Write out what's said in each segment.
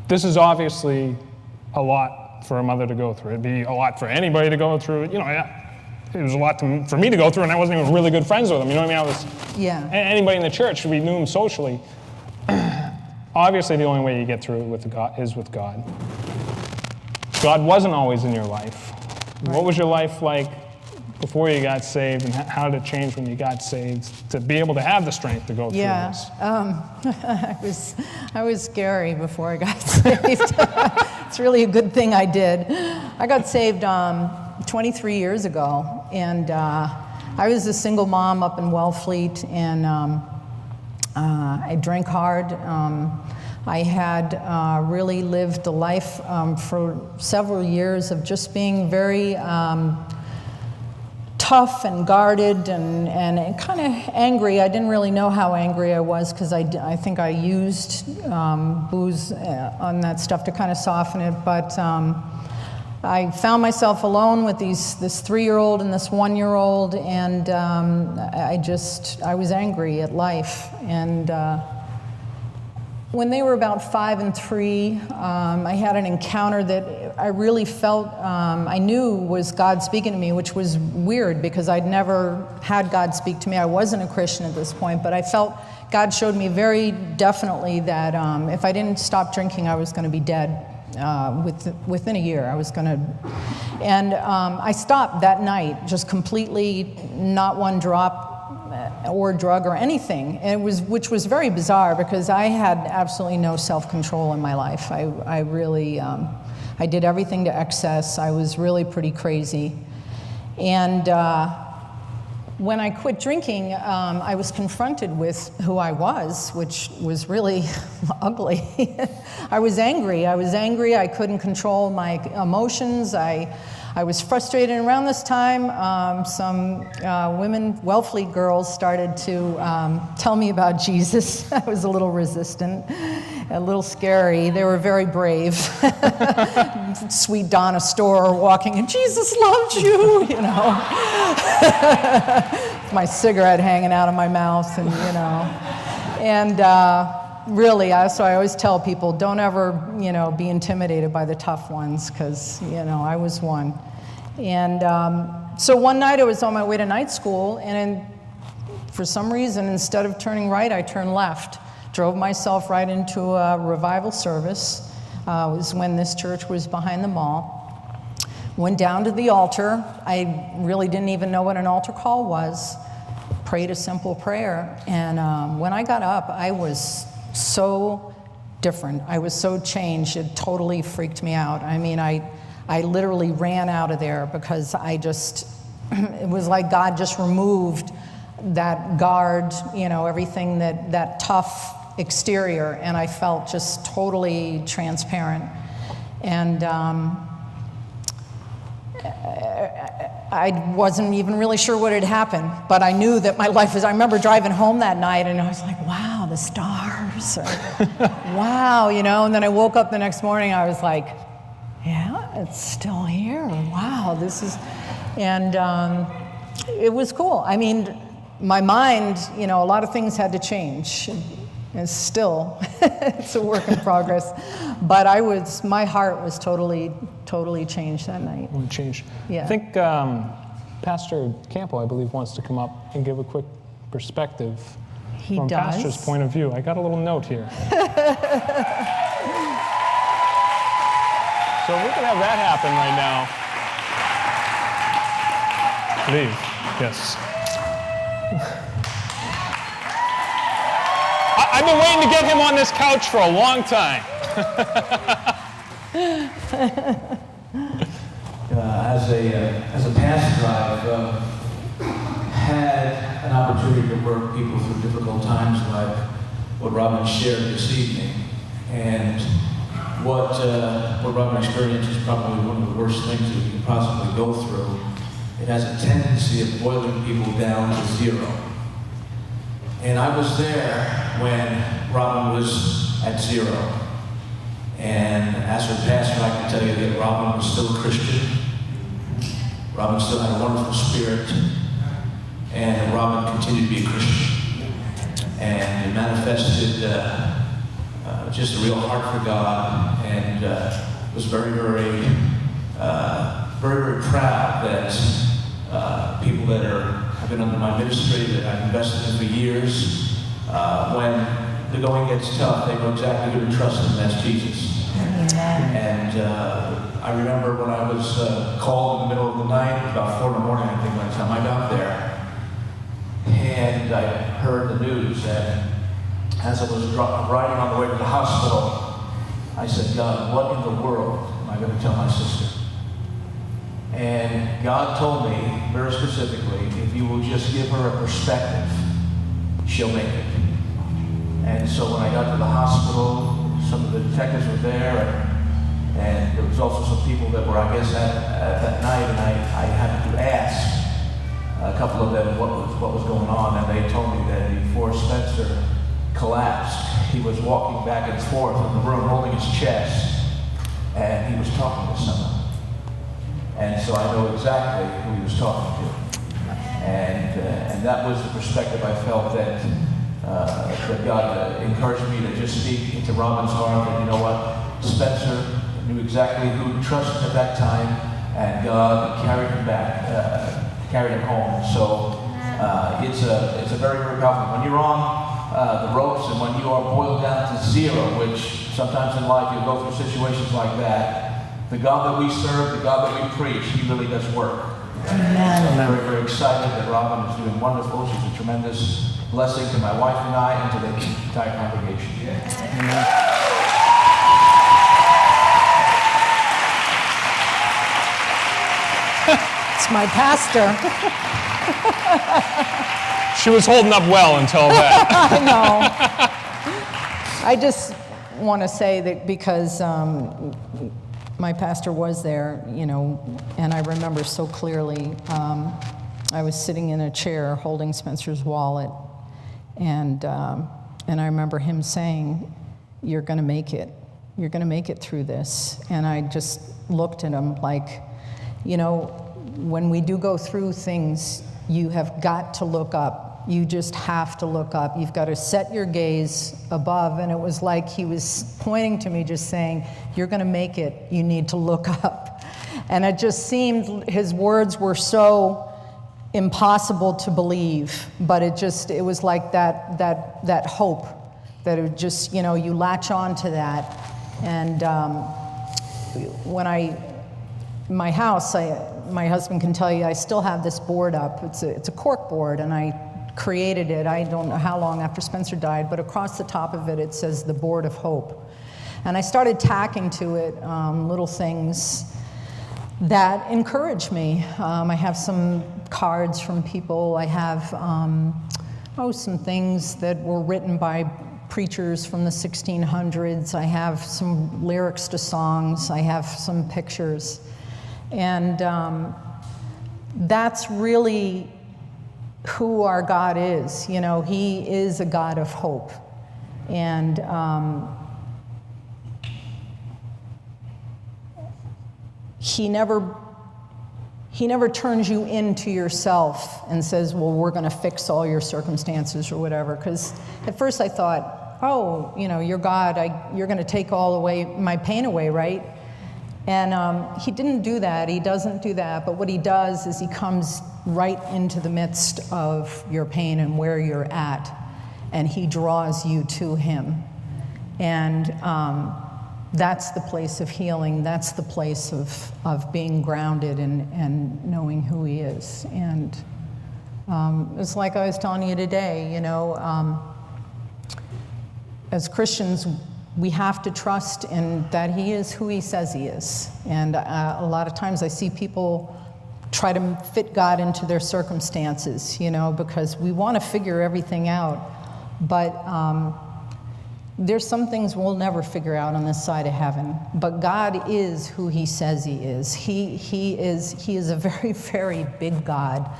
This is obviously a lot for a mother to go through. It'd be a lot for anybody to go through. You know, it was a lot for me to go through, and I wasn't even really good friends with him. You know what I mean? Anybody in the church, we knew him socially. Obviously, the only way you get through it is with God. God wasn't always in your life. Right. What was your life like before you got saved, and how did it change when you got saved to be able to have the strength to go through this? I was scary before I got saved. It's really a good thing I did. I got saved 23 years ago, and I was a single mom up in Wellfleet, and I drank hard. I had really lived a life for several years of just being very tough and guarded and kind of angry. I didn't really know how angry I was because I think I used booze on that stuff to kind of soften it. But I found myself alone with this 3-year-old and this 1-year-old, and I was angry at life. And when they were about 5 and 3, I had an encounter that I really felt, I knew was God speaking to me, which was weird because I'd never had God speak to me. I wasn't a Christian at this point, but I felt God showed me very definitely that if I didn't stop drinking, I was going to be dead within a year. I was going to, and I stopped that night, just completely, not one drop or drug or anything, and which was very bizarre because I had absolutely no self-control in my life. I really, I did everything to excess. I was really pretty crazy. And when I quit drinking, I was confronted with who I was, which was really ugly. I was angry. I couldn't control my emotions. I was frustrated. And around this time, some women, Wellfleet girls, started to tell me about Jesus. I was a little resistant, a little scary. They were very brave. Sweet Donna Store walking, and Jesus loves you, you know. My cigarette hanging out of my mouth, and you know. And really, so I always tell people, don't ever, be intimidated by the tough ones, because, I was one. And so one night I was on my way to night school, and for some reason, instead of turning right, I turned left. Drove myself right into a revival service. It was when this church was behind the mall. Went down to the altar. I really didn't even know what an altar call was. Prayed a simple prayer. And when I got up, I was so different. I was so changed. It totally freaked me out. I mean, I literally ran out of there because it was like God just removed that guard, everything that tough exterior, and I felt just totally transparent. And I wasn't even really sure what had happened, but I knew that my life was, I remember driving home that night and I was like, wow, the stars, wow, and then I woke up the next morning, I was like, yeah, it's still here, wow, and it was cool. I mean, my mind, a lot of things had to change. And still, it's a work in progress. But my heart was totally changed that night. Changed. Yeah. I think Pastor Campo, I believe, wants to come up and give a quick perspective from Pastor's point of view. I got a little note here. So we can have that happen right now. Please, yes. I've been waiting to get him on this couch for a long time. As a pastor, I've had an opportunity to work people through difficult times like what Robin shared this evening. And what Robin experienced is probably one of the worst things that you can possibly go through. It has a tendency of boiling people down to zero. And I was there when Robin was at zero. And as her pastor, I can tell you that Robin was still a Christian. Robin still had a wonderful spirit. And Robin continued to be a Christian. And it manifested just a real heart for God, and was very, very proud that people that have been under my ministry, that I've invested in for years, when the going gets tough, they know exactly who to trust, and that's Jesus. Amen. And I remember when I was called in the middle of the night, it was about 4 in the morning, I think, by the time I got there, and I heard the news, and as I was riding on the way to the hospital, I said, God, what in the world am I going to tell my sister? And God told me very specifically, if you will just give her a perspective, she'll make it. And so when I got to the hospital, some of the detectives were there, and there was also some people that were, I guess, at that night, and I happened to ask a couple of them what was going on, and they told me that before Spencer collapsed, he was walking back and forth in the room holding his chest, and he was talking to someone. And so I know exactly who he was talking to. And that was the perspective I felt that God encouraged me to just speak into Robin's heart that, you know what, Spencer knew exactly who to trust at that time, and God carried him back, carried him home. So it's a very, very powerful. When you're on the ropes and when you are boiled down to zero, which sometimes in life you go through situations like that, the God that we serve, the God that we preach, He really does work. Amen. I'm very, very excited that Robin is doing wonderful. She's a tremendous blessing to my wife and I and to the entire congregation. Amen. It's my pastor. She was holding up well until that. I know. I just want to say that because my pastor was there, you know, and I remember so clearly, I was sitting in a chair holding Spencer's wallet, and I remember him saying, "You're going to make it. You're going to make it through this." And I just looked at him like, you know, when we do go through things, you have got to look up. You just have to look up. You've got to set your gaze above. And it was like he was pointing to me, just saying, "You're going to make it. You need to look up." And it just seemed his words were so impossible to believe, but it was like that hope that it just, you know, you latch on to that. And when my house, my husband can tell you, I still have this board up. It's a cork board, and I created it. I don't know how long after Spencer died, but across the top of it, it says the Board of Hope. And I started tacking to it little things that encourage me. I have some cards from people. I have some things that were written by preachers from the 1600s. I have some lyrics to songs. I have some pictures. And that's really who our God is. You know, He is a God of hope. And He never turns you into yourself and says, well, we're going to fix all your circumstances or whatever. Because at first I thought, oh, you know, you're God, you're going to take my pain away, right? And He didn't do that. He doesn't do that. But what He does is He comes right into the midst of your pain and where you're at, and He draws you to Him. And that's the place of healing. That's the place of being grounded and knowing who He is. And it's like I was telling you today, you know, as Christians, we have to trust in that He is who He says He is. And a lot of times I see people try to fit God into their circumstances, you know, because we want to figure everything out. But there's some things we'll never figure out on this side of heaven. But God is who He says He is. He is a very, very big God,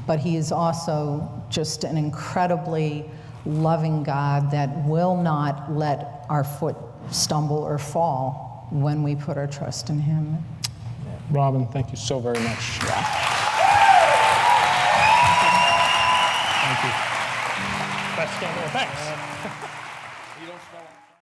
but He is also just an incredibly loving God that will not let our foot stumble or fall when we put our trust in Him. Robin, thank you so very much. Yeah. Thank you. That's thanks.